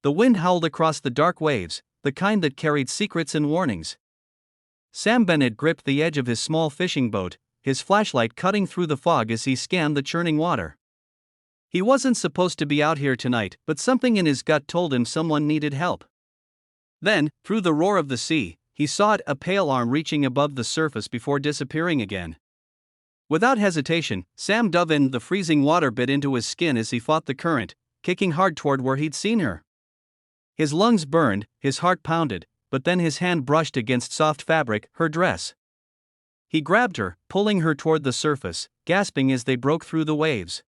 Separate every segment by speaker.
Speaker 1: The wind howled across the dark waves, the kind that carried secrets and warnings. Sam Bennett gripped the edge of his small fishing boat, his flashlight cutting through the fog as he scanned the churning water. He wasn't supposed to be out here tonight, but something in his gut told him someone needed help. Then, through the roar of the sea, he saw it, a pale arm reaching above the surface before disappearing again. Without hesitation, Sam dove in. The freezing water bit into his skin as he fought the current, kicking hard toward where he'd seen her. His lungs burned, his heart pounded, but then his hand brushed against soft fabric, her dress. He grabbed her, pulling her toward the surface, gasping as they broke through the waves.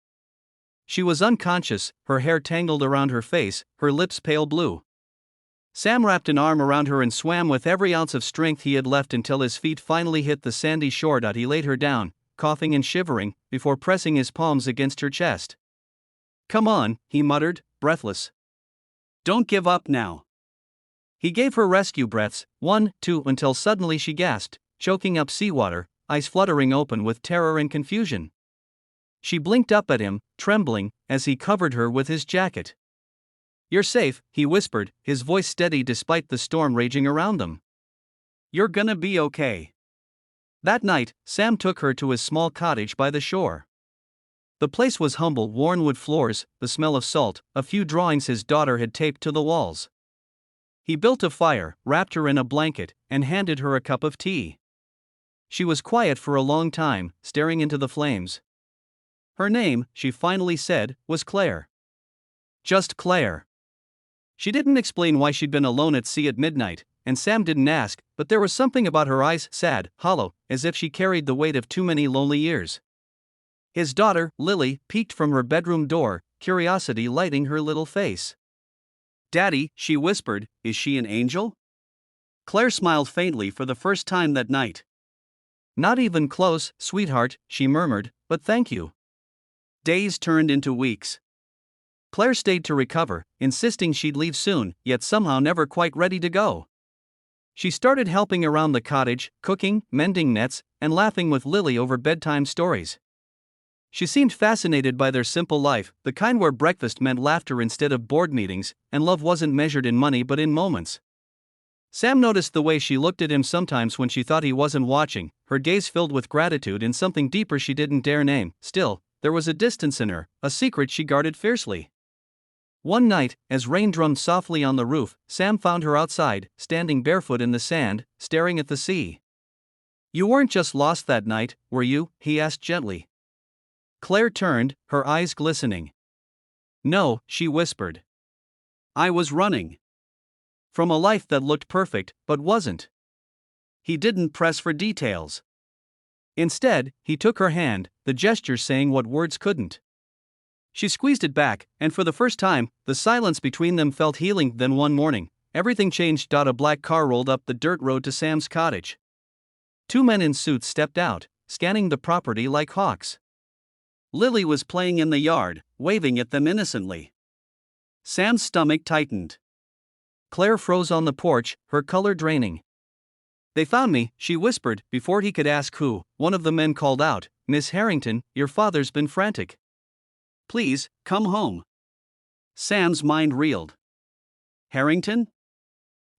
Speaker 1: She was unconscious, her hair tangled around her face, her lips pale blue. Sam wrapped an arm around her and swam with every ounce of strength he had left until his feet finally hit the sandy shore. He laid her down, coughing and shivering, before pressing his palms against her chest. "Come on," he muttered, breathless. "Don't give up now." He gave her rescue breaths, 1, 2, until suddenly she gasped, choking up seawater, eyes fluttering open with terror and confusion. She blinked up at him, trembling, as he covered her with his jacket. "You're safe," he whispered, his voice steady despite the storm raging around them. "You're gonna be okay." That night, Sam took her to his small cottage by the shore. The place was humble, worn wood floors, the smell of salt, a few drawings his daughter had taped to the walls. He built a fire, wrapped her in a blanket, and handed her a cup of tea. She was quiet for a long time, staring into the flames. Her name, she finally said, was Claire. Just Claire. She didn't explain why she'd been alone at sea at midnight, and Sam didn't ask, but there was something about her eyes, sad, hollow, as if she carried the weight of too many lonely years. His daughter, Lily, peeked from her bedroom door, curiosity lighting her little face. "Daddy," she whispered, "is she an angel?" Claire smiled faintly for the first time that night. "Not even close, sweetheart," she murmured, "but thank you." Days turned into weeks. Claire stayed to recover, insisting she'd leave soon, yet somehow never quite ready to go. She started helping around the cottage, cooking, mending nets, and laughing with Lily over bedtime stories. She seemed fascinated by their simple life, the kind where breakfast meant laughter instead of board meetings, and love wasn't measured in money but in moments. Sam noticed the way she looked at him sometimes when she thought he wasn't watching, her gaze filled with gratitude and something deeper she didn't dare name. Still, there was a distance in her, a secret she guarded fiercely. One night, as rain drummed softly on the roof, Sam found her outside, standing barefoot in the sand, staring at the sea. "You weren't just lost that night, were you?" he asked gently. Claire turned, her eyes glistening. "No," she whispered. "I was running. From a life that looked perfect, but wasn't." He didn't press for details. Instead, he took her hand, the gesture saying what words couldn't. She squeezed it back, and for the first time, the silence between them felt healing. Then one morning, everything changed. A black car rolled up the dirt road to Sam's cottage. Two men in suits stepped out, scanning the property like hawks. Lily was playing in the yard, waving at them innocently. Sam's stomach tightened. Claire froze on the porch, her color draining. "They found me," she whispered, before he could ask who. One of the men called out, "Miss Harrington, your father's been frantic. Please, come home." Sam's mind reeled. Harrington?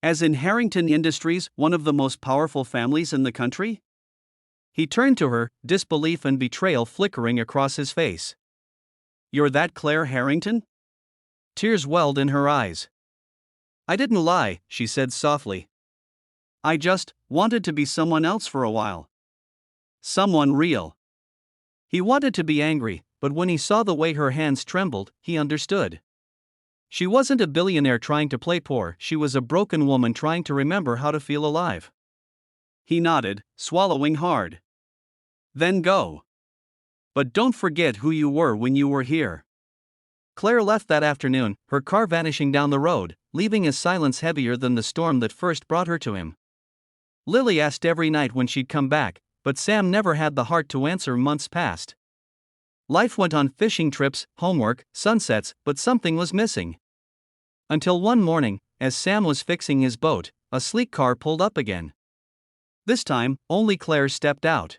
Speaker 1: As in Harrington Industries, one of the most powerful families in the country? He turned to her, disbelief and betrayal flickering across his face. "You're that Claire Harrington?" Tears welled in her eyes. "I didn't lie," she said softly. "I just wanted to be someone else for a while. Someone real." He wanted to be angry, but when he saw the way her hands trembled, he understood. She wasn't a billionaire trying to play poor, she was a broken woman trying to remember how to feel alive. He nodded, swallowing hard. "Then go. But don't forget who you were when you were here." Claire left that afternoon, her car vanishing down the road, leaving a silence heavier than the storm that first brought her to him. Lily asked every night when she'd come back, but Sam never had the heart to answer. Months passed. Life went on, fishing trips, homework, sunsets, but something was missing. Until one morning, as Sam was fixing his boat, a sleek car pulled up again. This time, only Claire stepped out.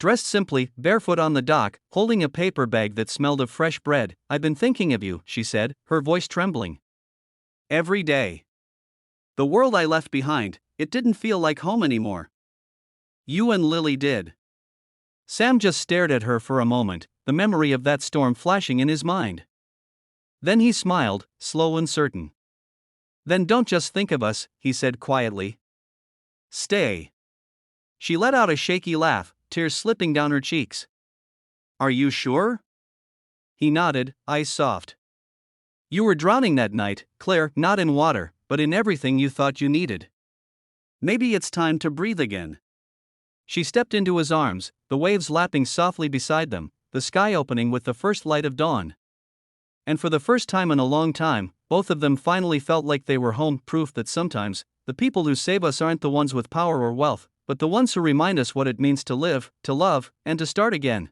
Speaker 1: Dressed simply, barefoot on the dock, holding a paper bag that smelled of fresh bread. "I've been thinking of you," she said, her voice trembling. Every day. The world I left behind, it didn't feel like home anymore. You and Lily did. Sam just stared at her for a moment, the memory of that storm flashing in his mind. Then he smiled, slow and certain. Then don't just think of us, he said quietly. Stay. She let out a shaky laugh, tears slipping down her cheeks. Are you sure? He nodded, eyes soft. You were drowning that night, Claire, not in water, but in everything you thought you needed. Maybe it's time to breathe again. She stepped into his arms, the waves lapping softly beside them, the sky opening with the first light of dawn. And for the first time in a long time, both of them finally felt like they were home, proof that sometimes, the people who save us aren't the ones with power or wealth, but the ones who remind us what it means to live, to love, and to start again.